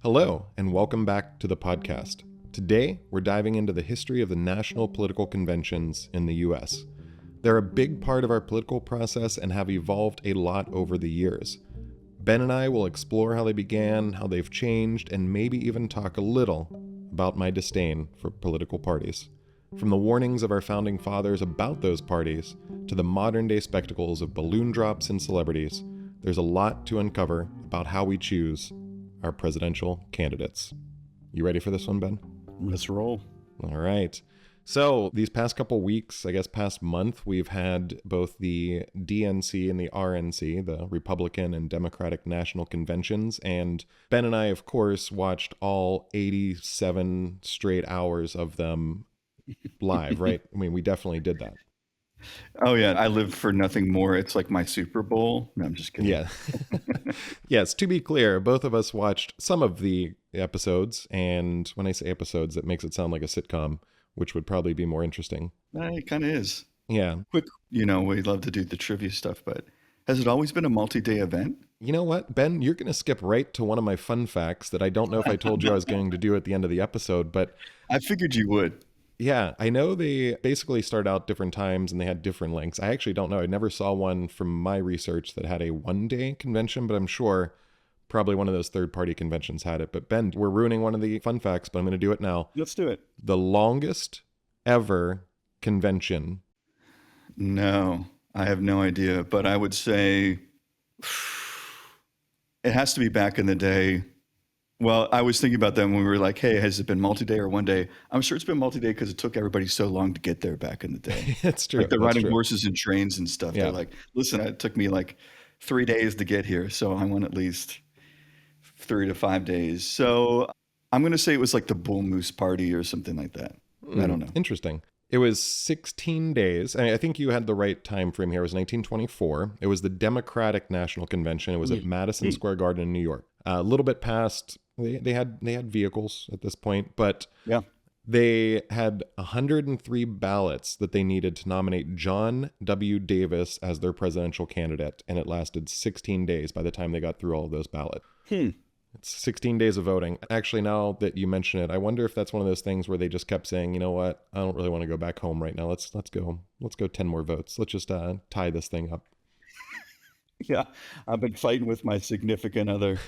Hello, and welcome back to the podcast. Today, we're diving into the history of the national political conventions in the US. They're a big part of our political process and have evolved a lot over the years. Ben and I will explore how they began, how they've changed, and maybe even talk a little about my disdain for political parties. From the warnings of our founding fathers about those parties, to the modern-day spectacles of balloon drops and celebrities, there's a lot to uncover about how we choose our presidential candidates. You ready for this one, Ben? Let's roll. All right. So these past couple weeks, I guess past month, we've had both the DNC and the RNC, the Republican and Democratic National Conventions, and Ben and I, of course, watched all 87 straight hours of them live, right? I mean, we definitely did that. Oh, yeah. I live for nothing more. It's like my Super Bowl. No, I'm just kidding. Yeah. Yes, to be clear, both of us watched some of the episodes, and when I say episodes, it makes it sound like a sitcom, which would probably be more interesting. It kind of is. Yeah. Quick, we love to do the trivia stuff, but has it always been a multi-day event? You know what, Ben? You're going to skip right to one of my fun facts that I don't know if I told you I was going to do at the end of the episode, but I figured you would. Yeah, I know they basically start out different times and they had different lengths. I actually don't know. I never saw one from my research that had a one-day convention, but I'm sure probably one of those third-party conventions had it. But Ben, we're ruining one of the fun facts, but I'm going to do it now. Let's do it. The longest ever convention. No, I have no idea, but I would say it has to be back in the day. Well, I was thinking about that when we were like, hey, has it been multi-day or one day? I'm sure it's been multi-day because it took everybody so long to get there back in the day. That's true. Like they're riding horses and trains and stuff. Yeah. They're like, listen, it took me like 3 days to get here, so I want at least 3 to 5 days. So I'm going to say it was like the Bull Moose Party or something like that. I don't know. Interesting. It was 16 days. I think you had the right time frame here. It was 1924. It was the Democratic National Convention. It was at Madison Square Garden in New York. A little bit past, they had vehicles at this point, but Yeah. they had 103 ballots that they needed to nominate John W. Davis as their presidential candidate, and it lasted 16 days by the time they got through all of those ballots. It's 16 days of voting. Actually, now that you mention it, I wonder if that's one of those things where they just kept saying, you know what, I don't really want to go back home right now. Let's go 10 more votes. Let's just tie this thing up. Yeah, I've been fighting with my significant other.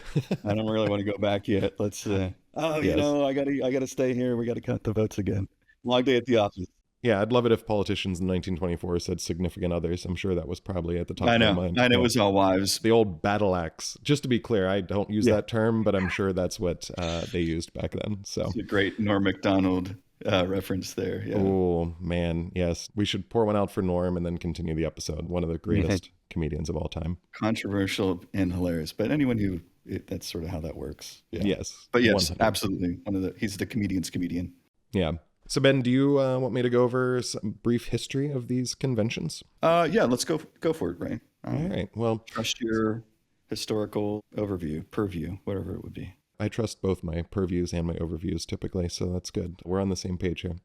I don't really want to go back yet. Let's. Yes. I gotta stay here. We gotta count the votes again. Long day at the office. Yeah, I'd love it if politicians in 1924 said significant others. I'm sure that was probably at the top of their mind. I know it was all wives. The old battle axe. Just to be clear, I don't use that term, but I'm sure that's what they used back then. So it's a great Norm Macdonald reference there. Yeah. Oh, man. Yes. We should pour one out for Norm and then continue the episode. One of the greatest comedians of all time. Controversial and hilarious. But anyone that's sort of how that works. Yeah. Yes. But yes, 100. absolutely. He's the comedian's comedian. Yeah. So Ben, do you want me to go over some brief history of these conventions? Yeah, let's go for it, Ray. All right. Well, trust your historical purview, whatever it would be. I trust both my purviews and my overviews typically, so that's good. We're on the same page here.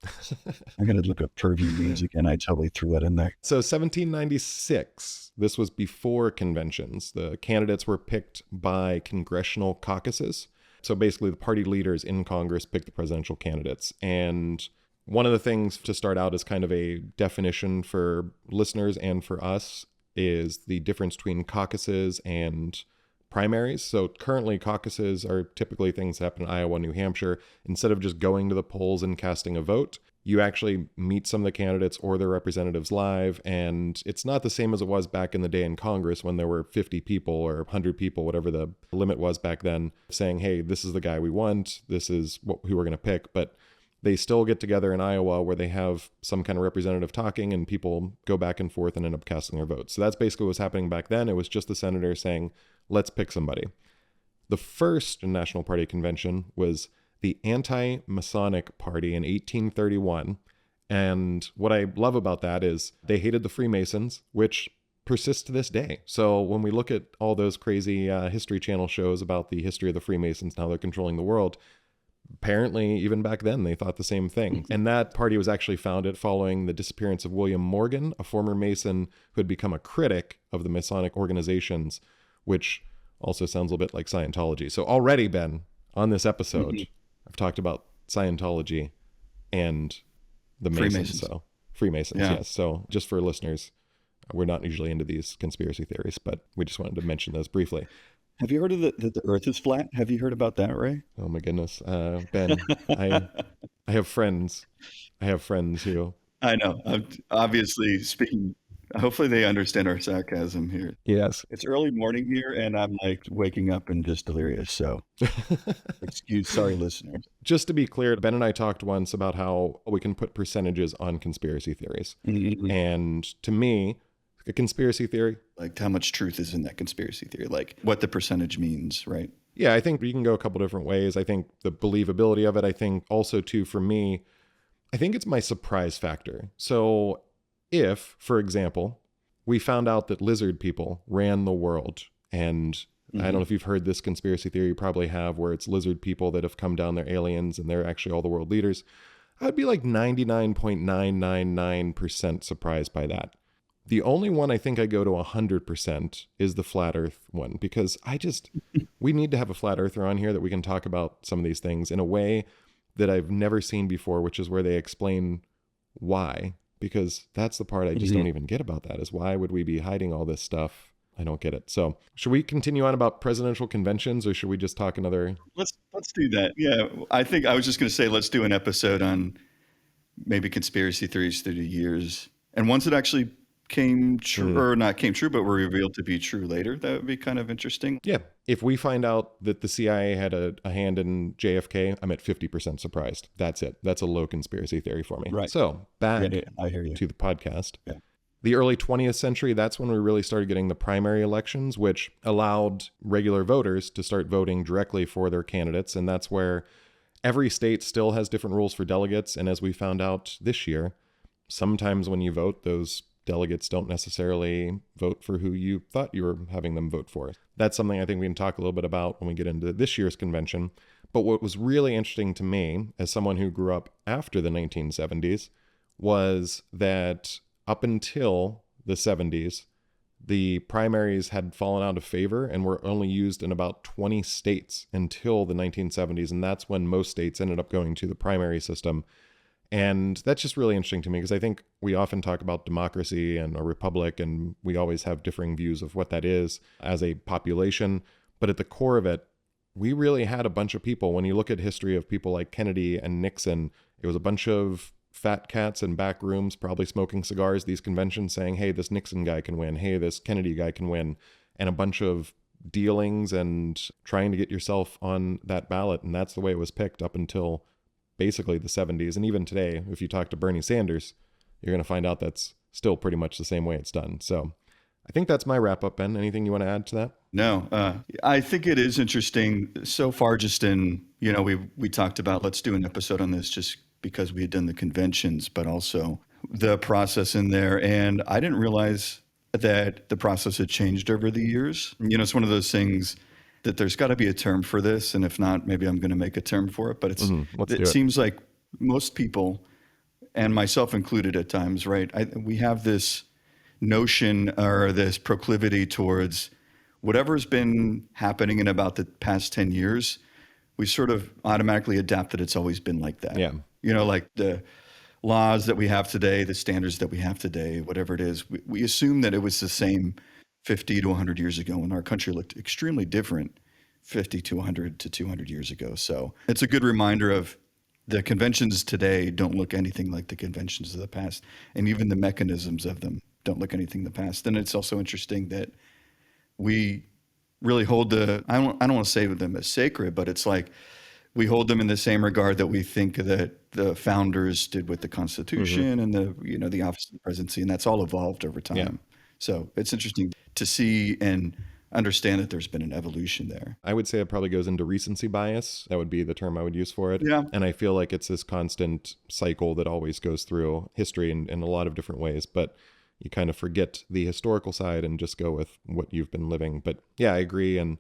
I'm going to look up purview names again. I totally threw that in there. So 1796, this was before conventions. The candidates were picked by congressional caucuses. So basically the party leaders in Congress picked the presidential candidates. And one of the things to start out as kind of a definition for listeners and for us is the difference between caucuses and primaries. So currently caucuses are typically things that happen in Iowa, New Hampshire. Instead of just going to the polls and casting a vote, you actually meet some of the candidates or their representatives live. And it's not the same as it was back in the day in Congress when there were 50 people or 100 people, whatever the limit was back then, saying, hey, this is the guy we want. This is who we're going to pick. But they still get together in Iowa where they have some kind of representative talking and people go back and forth and end up casting their votes. So that's basically what was happening back then. It was just the senator saying, let's pick somebody. The first National Party Convention was the Anti-Masonic Party in 1831. And what I love about that is they hated the Freemasons, which persists to this day. So when we look at all those crazy History Channel shows about the history of the Freemasons and how they're controlling the world, apparently even back then they thought the same thing. And that party was actually founded following the disappearance of William Morgan, a former Mason who had become a critic of the Masonic organizations, which also sounds a little bit like Scientology. So already, Ben, on this episode, Mhm. I've talked about Scientology and the Masons. Freemasons. So Freemasons, Yeah. yes. So just for listeners, we're not usually into these conspiracy theories, but we just wanted to mention those briefly. Have you heard of that the Earth is flat? Have you heard about that, Ray? Oh my goodness, Ben, I have friends. I have friends who, I know. I'm obviously speaking. Hopefully, they understand our sarcasm here. yes. It's early morning here, and I'm like waking up and just delirious. So, sorry, listeners. Just to be clear, Ben and I talked once about how we can put percentages on conspiracy theories. Mhm. And to me, a conspiracy theory, Like how much truth is in that conspiracy theory, like what the percentage means, right? yeah, I think you can go a couple different ways. I think the believability of it, I think also too, for me, I think it's my surprise factor. So if, for example, we found out that lizard people ran the world, and I don't know Mhm. if you've heard this conspiracy theory, you probably have, where it's lizard people that have come down, they're aliens, and they're actually all the world leaders. I'd be like 99.999% surprised by that. The only one I think I go to 100% is the flat earth one, because we need to have a flat earther on here that we can talk about some of these things in a way that I've never seen before, which is where they explain why, because that's the part I just Mhm. don't even get about that, is why would we be hiding all this stuff? I don't get it. So should we continue on about presidential conventions, or should we just talk another? Let's do that. Yeah, I think I was just going to say let's do an episode on maybe conspiracy theories through the years, and ones that actually came true or not came true, but were revealed to be true later. That would be kind of interesting. Yeah. If we find out that the CIA had a hand in JFK, I'm at 50% surprised. That's it. That's a low conspiracy theory for me. Right. So back Yeah, I hear you. to the podcast. Yeah. The early 20th century, that's when we really started getting the primary elections, which allowed regular voters to start voting directly for their candidates. And that's where every state still has different rules for delegates. And as we found out this year, sometimes when you vote, those delegates don't necessarily vote for who you thought you were having them vote for. That's something I think we can talk a little bit about when we get into this year's convention. But what was really interesting to me, as someone who grew up after the 1970s, was that up until the 70s, the primaries had fallen out of favor and were only used in about 20 states until the 1970s. And that's when most states ended up going to the primary system. And that's just really interesting to me, because I think we often talk about democracy and a republic, and we always have differing views of what that is as a population. But at the core of it, we really had a bunch of people. When you look at history of people like Kennedy and Nixon, it was a bunch of fat cats in back rooms, probably smoking cigars, these conventions saying, hey, this Nixon guy can win. Hey, this Kennedy guy can win. And a bunch of dealings and trying to get yourself on that ballot. And that's the way it was picked up until basically the 70s. And even today, if you talk to Bernie Sanders, you're going to find out that's still pretty much the same way it's done. So I think that's my wrap up, Ben. Anything you want to add to that? No, I think it is interesting so far. Just in, we talked about let's do an episode on this just because we had done the conventions, but also the process in there. And I didn't realize that the process had changed over the years. It's one of those things that there's got to be a term for this. And if not, maybe I'm going to make a term for it. But it seems like most people, and myself included at times, right? We have this notion or this proclivity towards whatever's been happening in about the past 10 years, we sort of automatically adapt that it's always been like that. Yeah. Like the laws that we have today, the standards that we have today, whatever it is, we assume that it was the same 50 to 100 years ago, and our country looked extremely different 50 to 100 to 200 years ago. So it's a good reminder of the conventions today don't look anything like the conventions of the past, and even the mechanisms of them don't look anything the past. And it's also interesting that we really hold I don't want to say them as sacred, but it's like we hold them in the same regard that we think that the founders did with the Constitution and the office of the presidency, and that's all evolved over time. Yeah. So it's interesting to see and understand that there's been an evolution there. I would say it probably goes into recency bias. That would be the term I would use for it. Yeah. And I feel like it's this constant cycle that always goes through history in a lot of different ways. But you kind of forget the historical side and just go with what you've been living. But yeah, I agree. And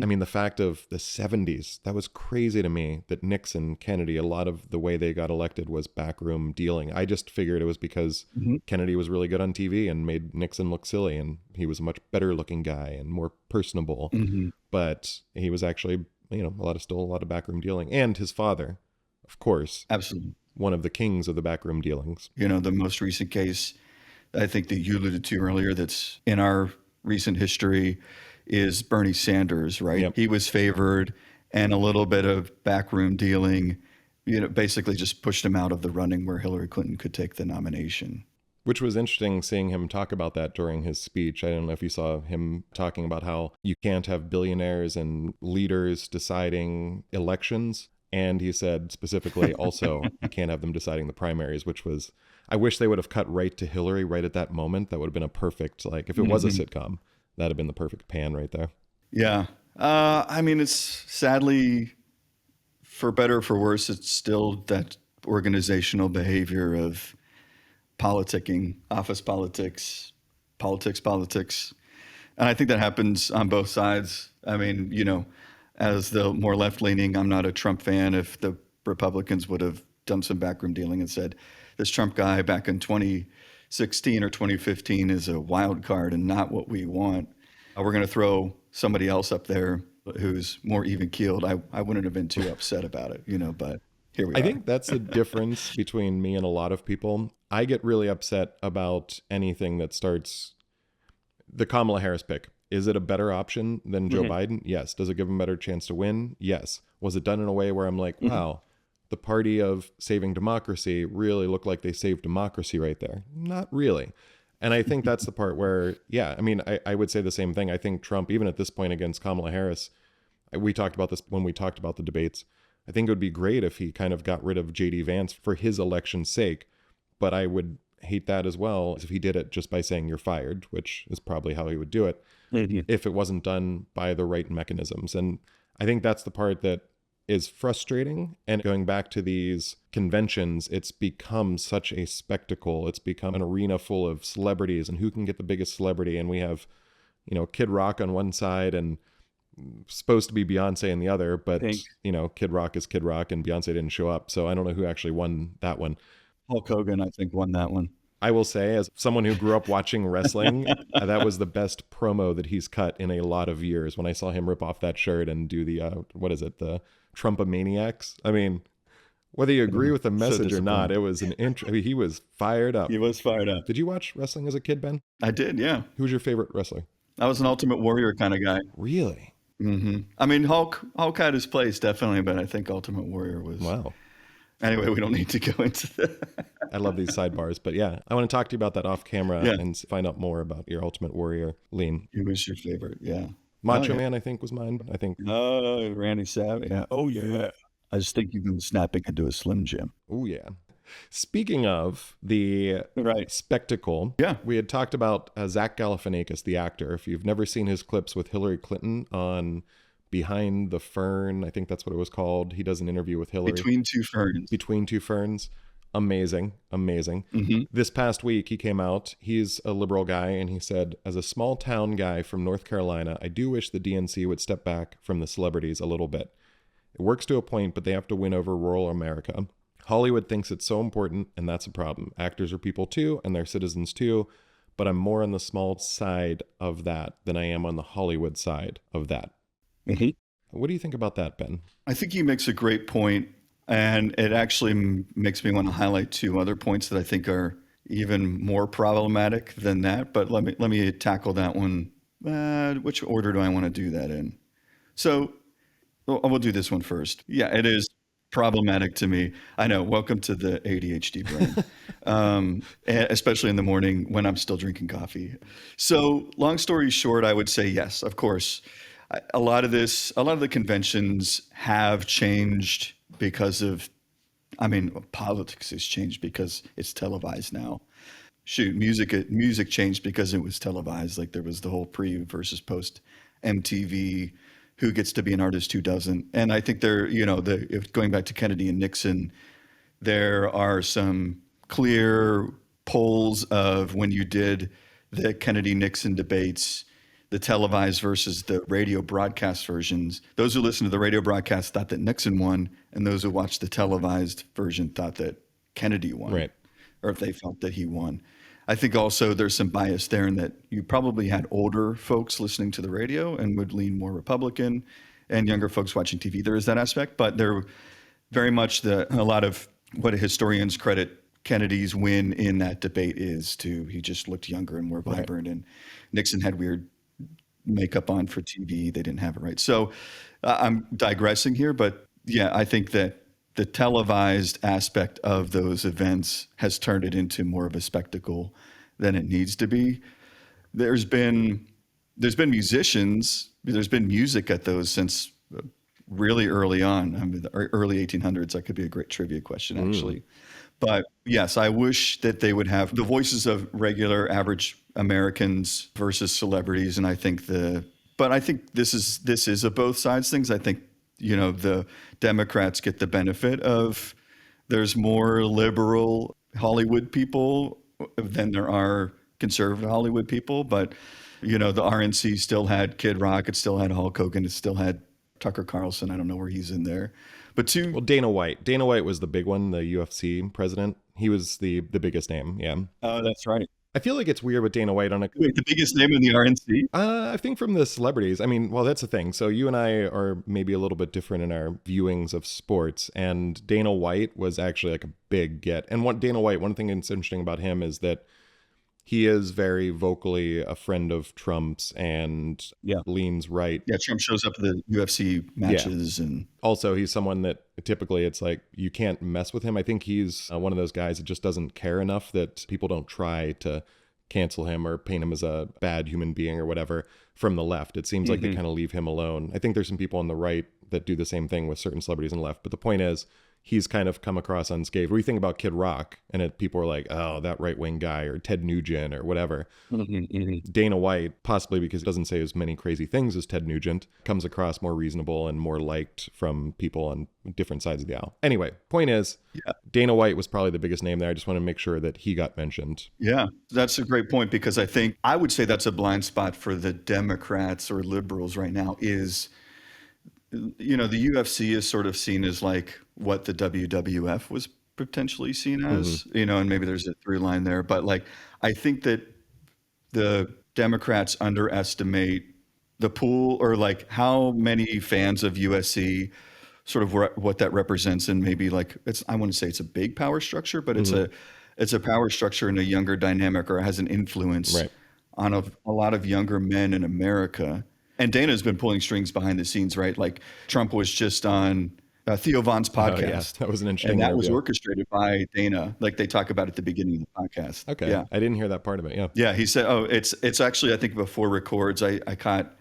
I mean, the fact of the 70s, that was crazy to me that Nixon, Kennedy, a lot of the way they got elected was backroom dealing. I just figured it was because Kennedy was really good on TV and made Nixon look silly, and he was a much better looking guy and more personable. But he was actually still a lot of backroom dealing. And his father, of course, Absolutely. one of the kings of the backroom dealings. The most recent case I think that you alluded to earlier that's in our recent history is Bernie Sanders, right? Yep. He was favored, and a little bit of backroom dealing, basically just pushed him out of the running where Hillary Clinton could take the nomination. Which was interesting seeing him talk about that during his speech. I don't know if you saw him talking about how you can't have billionaires and leaders deciding elections. And he said specifically also, you can't have them deciding the primaries, which was, I wish they would have cut right to Hillary right at that moment. That would have been a perfect, like, if it was a sitcom, that'd have been the perfect pan right there. Yeah. It's sadly, for better or for worse, it's still that organizational behavior of politicking, office politics, politics. And I think that happens on both sides. As the more left leaning, I'm not a Trump fan. If the Republicans would have done some backroom dealing and said, this Trump guy back in 2016 or 2015 is a wild card and not what we want, we're going to throw somebody else up there who's more even keeled, I wouldn't have been too upset about it, but here we are. I think that's the difference between me and a lot of people. I get really upset about anything that starts the Kamala Harris pick. Is it a better option than Joe Biden? Yes. Does it give him a better chance to win? Yes. Was it done in a way where I'm like, wow, the party of saving democracy really looked like they saved democracy right there? Not really. And I think that's the part where, I would say the same thing. I think Trump, even at this point against Kamala Harris, we talked about this when we talked about the debates. I think it would be great if he kind of got rid of J.D. Vance for his election's sake. But I would hate that as well if he did it just by saying you're fired, which is probably how he would do it, if it wasn't done by the right mechanisms. And I think that's the part that is frustrating. And going back to these conventions, it's become such a spectacle. It's become an arena full of celebrities and who can get the biggest celebrity. And we have, Kid Rock on one side and supposed to be Beyonce in the other, but Kid Rock is Kid Rock and Beyonce didn't show up. So I don't know who actually won that one. Hulk Hogan, I think, won that one. I will say, as someone who grew up watching wrestling, that was the best promo that he's cut in a lot of years. When I saw him rip off that shirt and do the, the Trumpomaniacs. I mean, whether you agree with the message or not, it was an he was fired up. He was fired up. Did you watch wrestling as a kid, Ben? I did, yeah. Who was your favorite wrestler? I was an Ultimate Warrior kind of guy. Really? Hulk had his place, definitely, but I think Ultimate Warrior was... Wow. Anyway, we don't need to go into that. I love these sidebars, but yeah, I want to talk to you about that off camera and find out more about your Ultimate Warrior lean. Who was your favorite? Yeah. Macho Man, I think, was mine. I think. Oh, Randy Savage. Yeah. Oh, yeah. I just think you can snapping into a Slim Jim. Oh, yeah. Speaking of the spectacle, we had talked about Zach Galifianakis, the actor. If you've never seen his clips with Hillary Clinton on Behind the Fern, I think that's what it was called. He does an interview with Hillary. Between Two Ferns. Amazing. This past week, he came out. He's a liberal guy, and he said, as a small town guy from North Carolina, I do wish the DNC would step back from the celebrities a little bit. It works to a point, but they have to win over rural America. Hollywood thinks it's so important, and that's a problem. Actors are people too, and they're citizens too, but I'm more on the small side of that than I am on the Hollywood side of that. What do you think about that, Ben? I think he makes a great point, and it actually makes me want to highlight two other points that I think are even more problematic than that. But let me tackle that one. Which order do I want to do that in? So we'll do this one first. Yeah, it is problematic to me. I know. Welcome to the ADHD brain, especially in the morning when I'm still drinking coffee. So long story short, I would say yes, of course. A lot of the conventions have changed because of, politics has changed because it's televised now. Shoot, music changed because it was televised. Like there was the whole pre versus post MTV, who gets to be an artist, who doesn't. And I think going back to Kennedy and Nixon, there are some clear polls of when you did the Kennedy-Nixon debates, the televised versus the radio broadcast versions. Those who listened to the radio broadcast thought that Nixon won, and those who watched the televised version thought that Kennedy won, right? Or if they felt that he won. I think also there's some bias there in that you probably had older folks listening to the radio and would lean more Republican, and younger folks watching TV, there is that aspect, but they're very much a lot of what historians credit Kennedy's win in that debate is to, he just looked younger and more vibrant, and Nixon had weird makeup on for TV. They didn't have it right. So I'm digressing here, but yeah, I think that the televised aspect of those events has turned it into more of a spectacle than it needs to be. There's been musicians, there's been music at those since really early on. I mean, the early 1800s. That could be a great trivia question, actually. But yes, I wish that they would have the voices of regular, average Americans versus celebrities. And I think this is a both sides things. I think, the Democrats get the benefit of, there's more liberal Hollywood people than there are conservative Hollywood people. But, the RNC still had Kid Rock. It still had Hulk Hogan. It still had Tucker Carlson. I don't know where he's in there. But well, Dana White. Dana White was the big one, the UFC president. He was the biggest name. Yeah. Oh, that's right. I feel like it's weird with Dana White on a. Wait, the biggest name in the RNC? I think from the celebrities. I mean, well, that's the thing. So you and I are maybe a little bit different in our viewings of sports, and Dana White was actually like a big get. And one thing that's interesting about him is that he is very vocally a friend of Trump's and leans right. Yeah, Trump shows up at the UFC matches. And also, he's someone that typically it's like you can't mess with him. I think he's one of those guys that just doesn't care enough that people don't try to cancel him or paint him as a bad human being or whatever from the left. It seems like they kind of leave him alone. I think there's some people on the right that do the same thing with certain celebrities on the left. But the point is, he's kind of come across unscathed. We think about Kid Rock, and people are like, oh, that right-wing guy, or Ted Nugent, or whatever. Dana White, possibly because he doesn't say as many crazy things as Ted Nugent, comes across more reasonable and more liked from people on different sides of the aisle. Anyway, point is, Dana White was probably the biggest name there. I just want to make sure that he got mentioned. Yeah, that's a great point, because I would say that's a blind spot for the Democrats or liberals right now is, the UFC is sort of seen as like what the WWF was potentially seen as, and maybe there's a through line there. But like, I think that the Democrats underestimate the pool, or like how many fans of USC, sort of what that represents. And maybe like, I wouldn't say it's a big power structure, but it's a power structure in a younger dynamic, or has an influence on a lot of younger men in America. And Dana's been pulling strings behind the scenes, right? Like Trump was just on Theo Von's podcast. That was an interesting And that interview. was orchestrated by Dana. Like they talk about at the beginning of the podcast. Okay. Yeah. I didn't hear that part of it. Yeah. Yeah. He said, it's actually, I think before records, I caught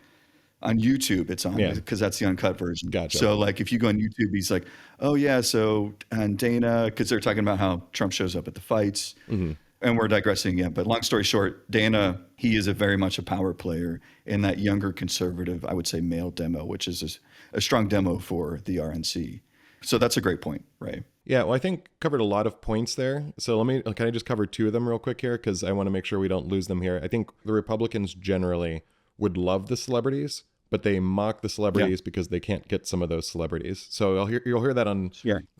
on YouTube, it's on, because that's the uncut version. Gotcha. So like if you go on YouTube, he's like, oh yeah. So, and Dana, because they're talking about how Trump shows up at the fights. And we're digressing again, but long story short, Dana, he is very much a power player in that younger conservative, I would say, male demo, which is a strong demo for the RNC. So that's a great point, right? Yeah, well, I think covered a lot of points there. So can I just cover two of them real quick here? Because I want to make sure we don't lose them here. I think the Republicans generally would love the celebrities, but they mock the celebrities because they can't get some of those celebrities. So you'll hear that on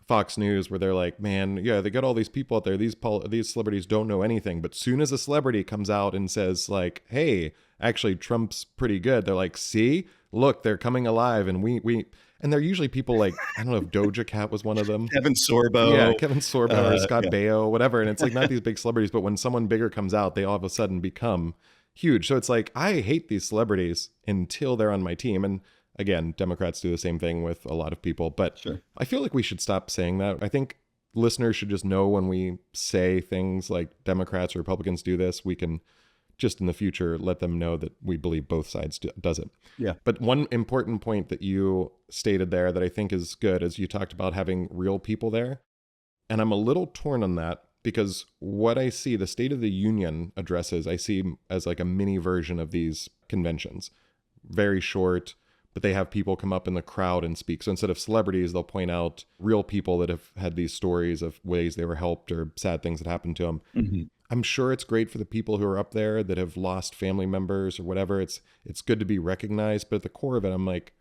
Fox News, where they're like, man, they got all these people out there. These celebrities don't know anything. But soon as a celebrity comes out and says like, hey, actually Trump's pretty good, they're like, see, look, they're coming alive. And and they're usually people like, I don't know if Doja Cat was one of them. Kevin Sorbo. Yeah, Kevin Sorbo or Scott Baio, whatever. And it's like not these big celebrities, but when someone bigger comes out, they all of a sudden become huge. So it's like, I hate these celebrities until they're on my team. And again, Democrats do the same thing with a lot of people, but I feel like we should stop saying that. I think listeners should just know when we say things like Democrats or Republicans do this, we can just in the future let them know that we believe both sides does it. Yeah. But one important point that you stated there that I think is good is you talked about having real people there. And I'm a little torn on that, because what I see, the State of the Union addresses, I see as like a mini version of these conventions. Very short, but they have people come up in the crowd and speak. So instead of celebrities, they'll point out real people that have had these stories of ways they were helped or sad things that happened to them. I'm sure it's great for the people who are up there that have lost family members or whatever. It's good to be recognized. But at the core of it, I'm like,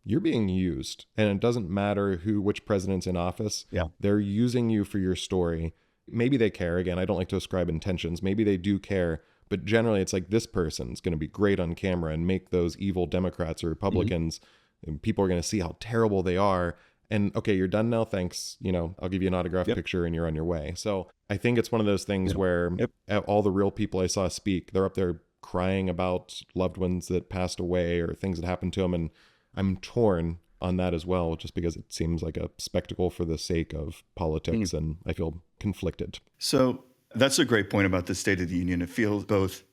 you're being used. And it doesn't matter which president's in office. Yeah. They're using you for your story. Maybe they care. Again, I don't like to ascribe intentions. Maybe they do care. But generally, it's like this person's going to be great on camera and make those evil Democrats or Republicans And people are going to see how terrible they are. And okay, you're done now. Thanks. I'll give you an autograph Yep. picture and you're on your way. So I think it's one of those things Yep. where Yep. all the real people I saw speak, they're up there crying about loved ones that passed away or things that happened to them. And I'm torn on that as well, just because it seems like a spectacle for the sake of politics, and I feel conflicted. So that's a great point about the State of the Union. It feels both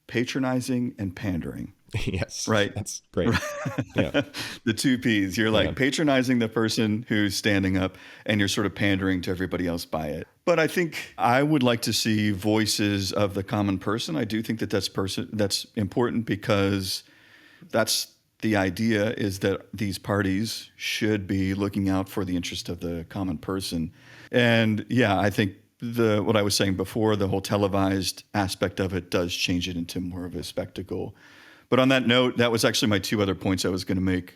patronizing and pandering. Yes, right? That's great. Yeah. The two P's. You're like patronizing the person who's standing up, and you're sort of pandering to everybody else by it. But I think I would like to see voices of the common person. I do think that that's important, because that's the idea, is that these parties should be looking out for the interest of the common person. And yeah, I think what I was saying before, the whole televised aspect of it does change it into more of a spectacle. But on that note, that was actually my two other points I was going to make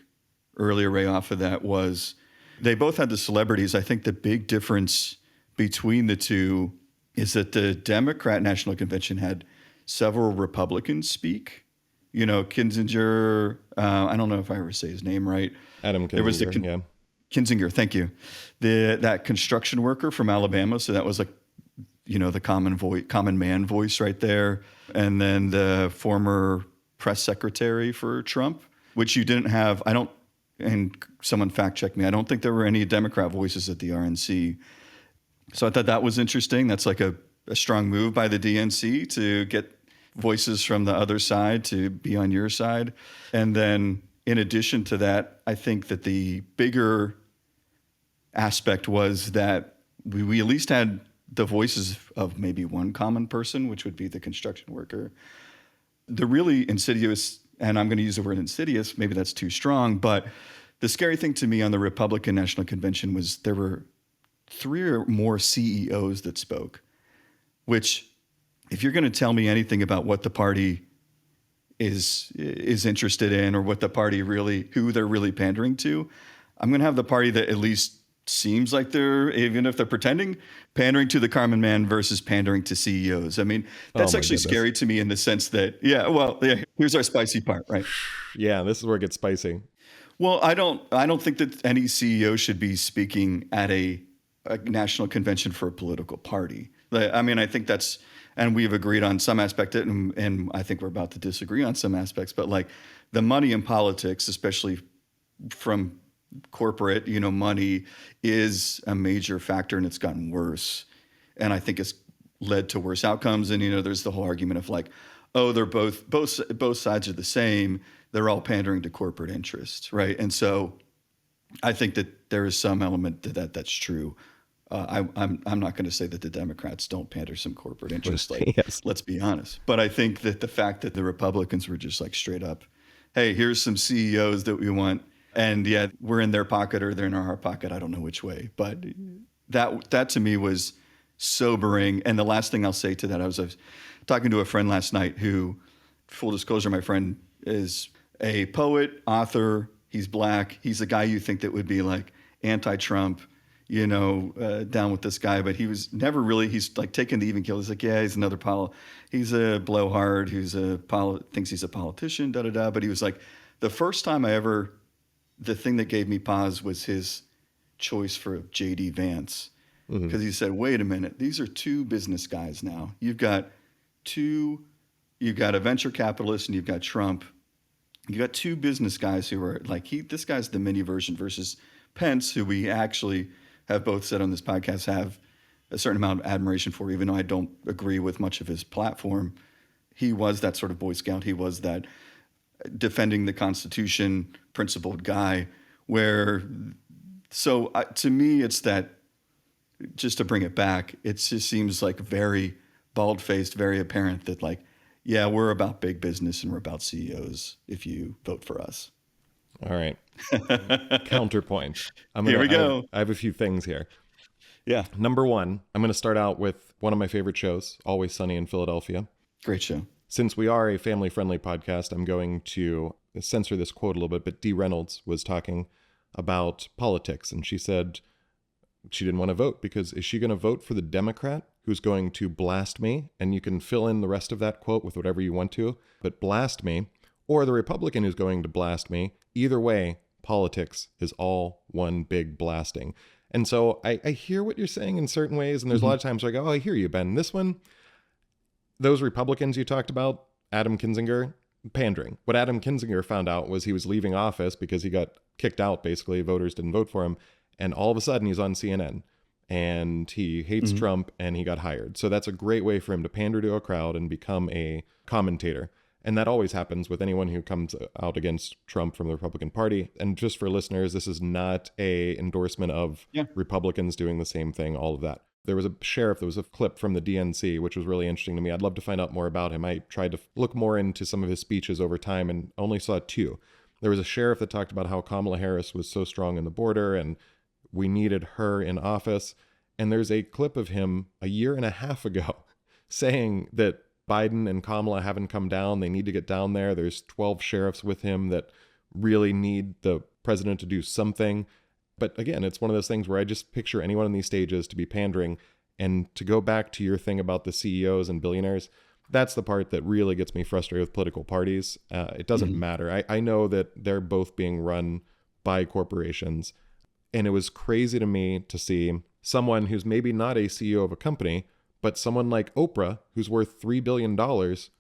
earlier, Ray, off of that, was they both had the celebrities. I think the big difference between the two is that the Democrat National Convention had several Republicans speak. Kinzinger, I don't know if I ever say his name right. Adam Kinzinger, there was Kinzinger, thank you. That construction worker from Alabama. So that was like, the common man voice right there. And then the former press secretary for Trump, which you didn't have. And someone fact checked me, I don't think there were any Democrat voices at the RNC. So I thought that was interesting. That's like a strong move by the DNC to get voices from the other side to be on your side. And then in addition to that, I think that the bigger aspect was that we at least had the voices of maybe one common person, which would be the construction worker. The really insidious, and I'm going to use the word insidious, maybe that's too strong, but the scary thing to me on the Republican National Convention was there were 3 or more CEOs that spoke, which, if you're going to tell me anything about what the party is interested in, or what the party who they're really pandering to, I'm going to have the party that at least seems like they're, even if they're pretending, pandering to the common man versus pandering to CEOs. I mean, that's actually scary to me in the sense that, here's our spicy part, right? Yeah, this is where it gets spicy. Well, I don't think that any CEO should be speaking at a national convention for a political party. I mean, I think that's, and we've agreed on some aspect of it, and I think we're about to disagree on some aspects, but like the money in politics, especially from corporate, money is a major factor, and it's gotten worse. And I think it's led to worse outcomes. And, there's the whole argument of like, oh, they're both sides are the same. They're all pandering to corporate interests, right? And so I think that there is some element to that's true. I'm not going to say that the Democrats don't pander some corporate interests. Yes. Let's be honest. But I think that the fact that the Republicans were just like straight up, hey, here's some CEOs that we want, and yeah, we're in their pocket or they're in our pocket. I don't know which way, but that to me was sobering. And the last thing I'll say to that, I was talking to a friend last night who, full disclosure, my friend is a poet, author. He's Black. He's the guy you think that would be like anti-Trump, down with this guy, but he was never really, he's like taken the even kill. He's like, yeah, he's another he's a blowhard who's thinks he's a politician, But he was like, the first time the thing that gave me pause was his choice for J.D. Vance. Because he said, wait a minute, these are 2 business guys now. You've got a venture capitalist and you've got Trump. You got 2 business guys who are like, this guy's the mini version, versus Pence, who we actually have both said on this podcast have a certain amount of admiration for, even though I don't agree with much of his platform. He was that sort of Boy Scout. He was that defending the Constitution principled guy to me, it's that, just to bring it back, it just seems like very bald-faced, very apparent that like, yeah, we're about big business and we're about CEOs if you vote for us. All right. Counterpoint. Here we go. I have a few things here. Yeah. Number 1, I'm going to start out with one of my favorite shows, Always Sunny in Philadelphia. Great show. Since we are a family-friendly podcast, I'm going to censor this quote a little bit, but Dee Reynolds was talking about politics, and she said she didn't want to vote because is she going to vote for the Democrat who's going to blast me? And you can fill in the rest of that quote with whatever you want to, but blast me, or the Republican who's going to blast me. Either way, politics is all one big blasting. And so I hear what you're saying in certain ways. And there's a lot of times where I go, oh, I hear you, Ben. This one, those Republicans you talked about, Adam Kinzinger, pandering. What Adam Kinzinger found out was he was leaving office because he got kicked out, basically. Voters didn't vote for him. And all of a sudden he's on CNN and he hates Trump and he got hired. So that's a great way for him to pander to a crowd and become a commentator. And that always happens with anyone who comes out against Trump from the Republican Party. And just for listeners, this is not a endorsement of Republicans doing the same thing, all of that. There was a sheriff, there was a clip from the DNC, which was really interesting to me. I'd love to find out more about him. I tried to look more into some of his speeches over time and only saw two. There was a sheriff that talked about how Kamala Harris was so strong in the border and we needed her in office. And there's a clip of him a year and a half ago saying that Biden and Kamala haven't come down. They need to get down there. There's 12 sheriffs with him that really need the president to do something. But again, it's one of those things where I just picture anyone on these stages to be pandering. And to go back to your thing about the CEOs and billionaires, that's the part that really gets me frustrated with political parties. It doesn't matter. I know that they're both being run by corporations. And it was crazy to me to see someone who's maybe not a CEO of a company, but someone like Oprah, who's worth $3 billion,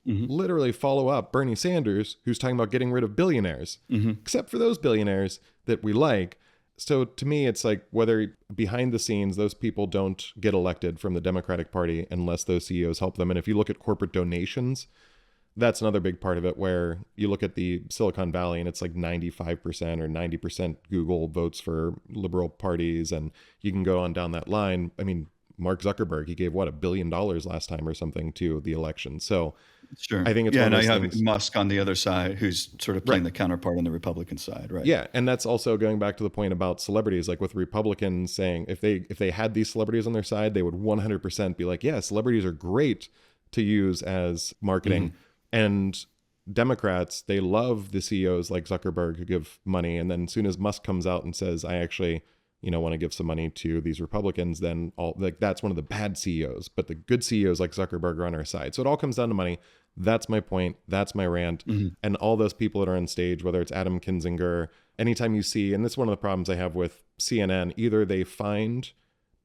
literally follow up Bernie Sanders, who's talking about getting rid of billionaires, except for those billionaires that we like. So to me, it's like whether behind the scenes, those people don't get elected from the Democratic Party unless those CEOs help them. And if you look at corporate donations, that's another big part of it, where you look at the Silicon Valley and it's like 95% or 90% Google votes for liberal parties. And you can go on down that line. I mean, Mark Zuckerberg, he gave $1 billion last time or something to the election. So sure. I think it's and one I of those have things. Musk on the other side, who's sort of playing the counterpart on the Republican side, right? Yeah, and that's also going back to the point about celebrities, like with Republicans saying if they had these celebrities on their side, they would 100% be like, yeah, celebrities are great to use as marketing. And Democrats, they love the CEOs like Zuckerberg who give money. And then as soon as Musk comes out and says, I actually want to give some money to these Republicans, then that's one of the bad CEOs. But the good CEOs like Zuckerberg are on our side. So it all comes down to money. That's my point. That's my rant. And all those people that are on stage, whether it's Adam Kinzinger, anytime you see, and this is one of the problems I have with CNN, either they find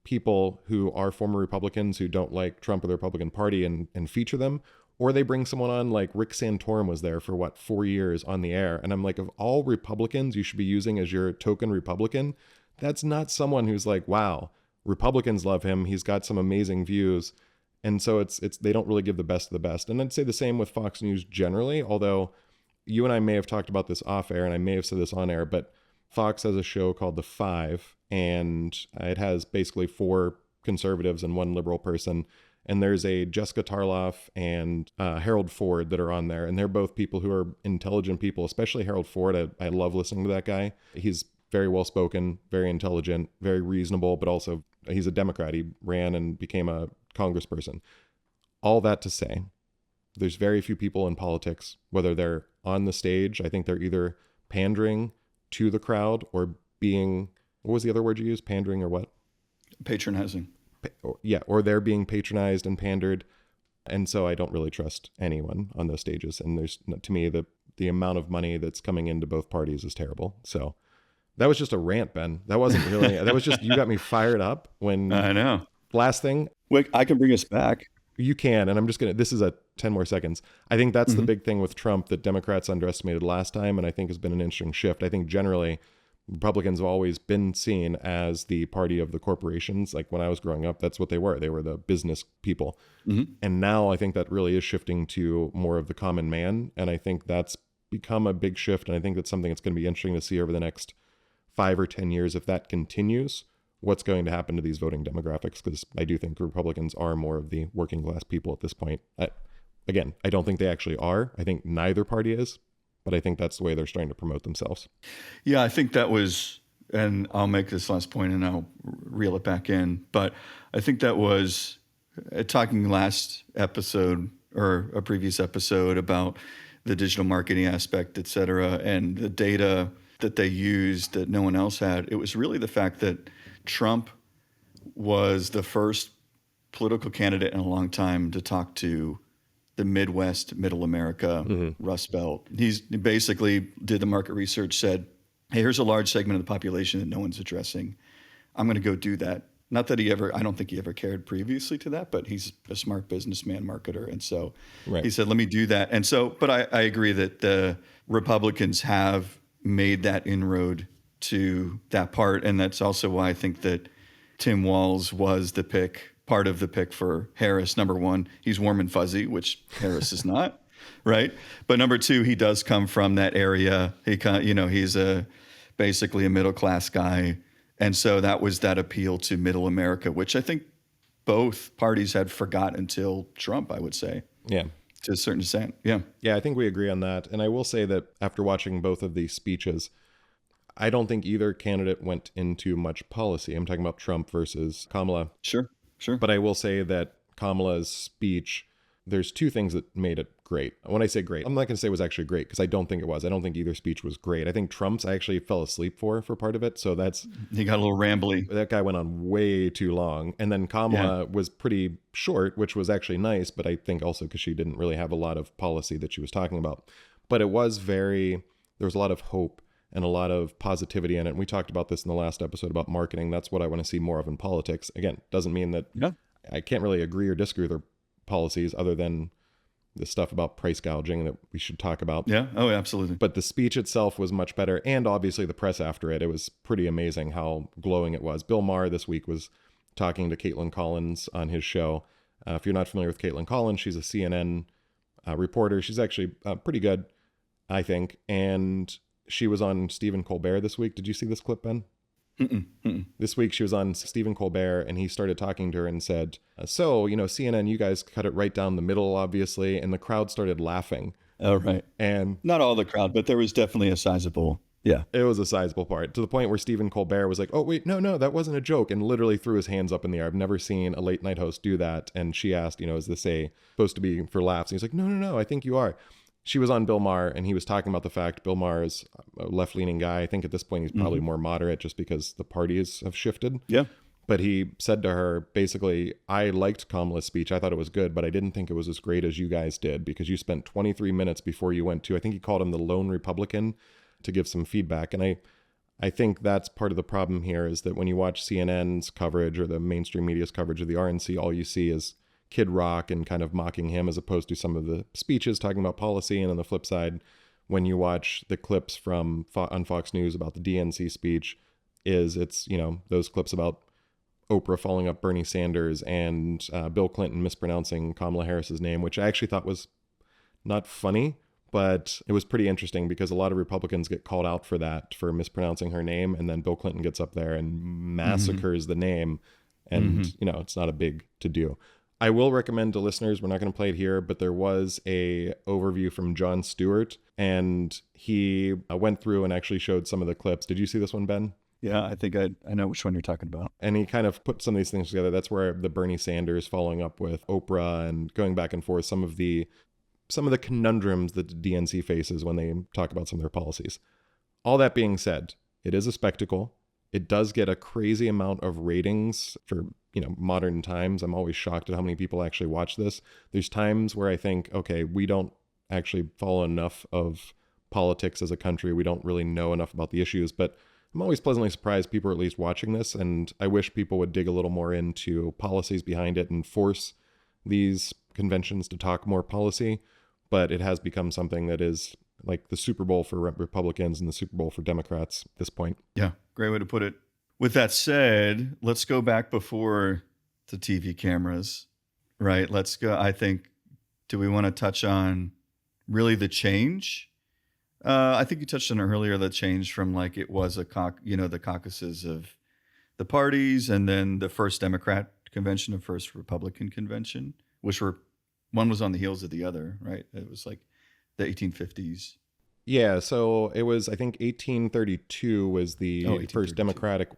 people who are former Republicans who don't like Trump or the Republican Party and feature them, or they bring someone on like Rick Santorum was there for 4 years on the air. And I'm like, of all Republicans you should be using as your token Republican, that's not someone who's like, wow, Republicans love him. He's got some amazing views. And so it's they don't really give the best of the best. And I'd say the same with Fox News generally, although you and I may have talked about this off air and I may have said this on air, but Fox has a show called The Five, and it has basically 4 conservatives and 1 liberal person. And there's a Jessica Tarloff and Harold Ford that are on there. And they're both people who are intelligent people, especially Harold Ford. I love listening to that guy. He's very well-spoken, very intelligent, very reasonable, but also he's a Democrat. He ran and became a congressperson. All that to say, there's very few people in politics, whether they're on the stage, I think they're either pandering to the crowd or being, what was the other word you used? Pandering or what? Patronizing. Or they're being patronized and pandered. And so I don't really trust anyone on those stages. And there's, to me, the amount of money that's coming into both parties is terrible. So that was just a rant, Ben. That wasn't really, that was just, you got me fired up when. I know. Last thing. Wait, I can bring us back. You can. And I'm just going to, this is a 10 more seconds. I think that's the big thing with Trump that Democrats underestimated last time. And I think has been an interesting shift. I think generally Republicans have always been seen as the party of the corporations. Like when I was growing up, that's what they were. They were the business people. And now I think that really is shifting to more of the common man. And I think that's become a big shift. And I think that's something that's going to be interesting to see over the next 5 or 10 years. If that continues, what's going to happen to these voting demographics? Because I do think Republicans are more of the working class people at this point. Again, I don't think they actually are. I think neither party is. But I think that's the way they're starting to promote themselves. Yeah, I think that was, and I'll make this last point and I'll reel it back in. But I think that was talking last episode or a previous episode about the digital marketing aspect, et cetera, and the data that they used that no one else had. It was really the fact that Trump was the first political candidate in a long time to talk to the Midwest, Middle America, Rust Belt. He basically did the market research, said, hey, here's a large segment of the population that no one's addressing. I'm going to go do that. Not that I don't think he ever cared previously to that, but he's a smart businessman, marketer. And so Right. he said, let me do that. And so, but I agree that the Republicans have made that inroad to that part. And that's also why I think that Tim Walz was the pick, part of the pick for Harris. Number one, he's warm and fuzzy, which Harris is not, right? But number two, he does come from that area. He's basically a middle class guy. And so that was that appeal to middle America, which I think both parties had forgot until Trump, I would say. Yeah. To a certain extent. Yeah. Yeah, I think we agree on that. And I will say that after watching both of these speeches, I don't think either candidate went into much policy. I'm talking about Trump versus Kamala. Sure. But I will say that Kamala's speech, there's two things that made it great. When I say great, I'm not going to say it was actually great because I don't think it was. I don't think either speech was great. I think Trump's I actually fell asleep for part of it. So he got a little rambly. That guy went on way too long. And then Kamala was pretty short, which was actually nice. But I think also because she didn't really have a lot of policy that she was talking about. But it was there was a lot of hope and a lot of positivity in it. And we talked about this in the last episode about marketing. That's what I want to see more of in politics. Again, doesn't mean that I can't really agree or disagree with their policies other than the stuff about price gouging that we should talk about. Yeah. Oh, absolutely. But the speech itself was much better. And obviously the press after it was pretty amazing how glowing it was. Bill Maher this week was talking to Caitlin Collins on his show. If you're not familiar with Caitlin Collins, she's a CNN reporter. She's actually pretty good, I think. And she was on Stephen Colbert this week. Did you see this clip, Ben? This week she was on Stephen Colbert and he started talking to her and said, so, CNN, you guys cut it right down the middle, obviously. And the crowd started laughing. Oh, right. And not all the crowd, but there was definitely a sizable. Yeah. It was a sizable part to the point where Stephen Colbert was like, oh, wait, no, that wasn't a joke. And literally threw his hands up in the air. I've never seen a late night host do that. And she asked, is this supposed to be for laughs? And he's like, no, I think you are. She was on Bill Maher and he was talking about the fact Bill Maher is a left-leaning guy. I think at this point he's probably more moderate just because the parties have shifted. Yeah. But he said to her, basically, I liked Kamala's speech. I thought it was good, but I didn't think it was as great as you guys did because you spent 23 minutes before you went to, I think he called him the lone Republican, to give some feedback. And I think that's part of the problem here is that when you watch CNN's coverage or the mainstream media's coverage of the RNC, all you see is Kid Rock and kind of mocking him as opposed to some of the speeches talking about policy. And on the flip side, when you watch the clips from on Fox News about the DNC speech, it's those clips about Oprah following up Bernie Sanders and Bill Clinton mispronouncing Kamala Harris's name, which I actually thought was not funny, but it was pretty interesting because a lot of Republicans get called out for that, for mispronouncing her name. And then Bill Clinton gets up there and massacres the name. And, it's not a big to do. I will recommend to listeners, we're not going to play it here, but there was a overview from Jon Stewart and he went through and actually showed some of the clips. Did you see this one, Ben? Yeah, I think I know which one you're talking about. And he kind of put some of these things together. That's where the Bernie Sanders following up with Oprah and going back and forth, some of the conundrums that the DNC faces when they talk about some of their policies. All that being said, it is a spectacle. It does get a crazy amount of ratings for, modern times. I'm always shocked at how many people actually watch this. There's times where I think, okay, we don't actually follow enough of politics as a country. We don't really know enough about the issues, but I'm always pleasantly surprised people are at least watching this. And I wish people would dig a little more into policies behind it and force these conventions to talk more policy. But it has become something that is like the Super Bowl for Republicans and the Super Bowl for Democrats at this point. Yeah, great way to put it. With that said, let's go back before the TV cameras, right? Let's go. I think, do we want to touch on really the change? I think you touched on it earlier, the change from like it was the caucuses of the parties and then the first Democrat convention and first Republican convention, which one was on the heels of the other, right? It was like the 1850s. Yeah, so it was, I think 1832 was the first Democratic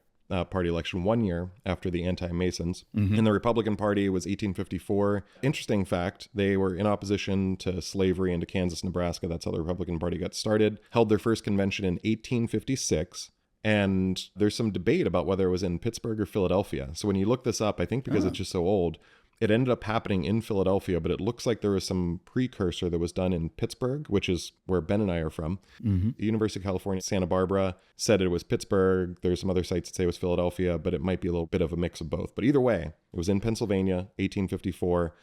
Party election, 1 year after the anti-Masons. And the Republican Party was 1854. Interesting fact, they were in opposition to slavery into Kansas, Nebraska. That's how the Republican Party got started. Held their first convention in 1856. And there's some debate about whether it was in Pittsburgh or Philadelphia. So when you look this up, I think because it's just so old, It ended up happening in Philadelphia, but it looks like there was some precursor that was done in Pittsburgh, which is where Ben and I are from. The University of California, Santa Barbara said it was Pittsburgh. There's some other sites that say it was Philadelphia, but it might be a little bit of a mix of both. But either way, it was in Pennsylvania, 1854.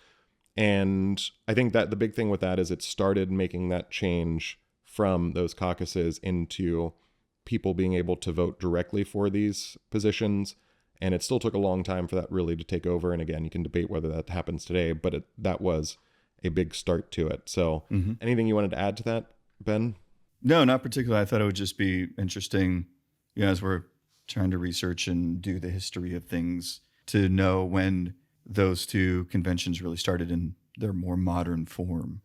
And I think that the big thing with that is it started making that change from those caucuses into people being able to vote directly for these positions. And it still took a long time for that really to take over. And again, you can debate whether that happens today, but that was a big start to it. So anything you wanted to add to that, Ben? No, not particularly. I thought it would just be interesting, as we're trying to research and do the history of things, to know when those two conventions really started in their more modern form,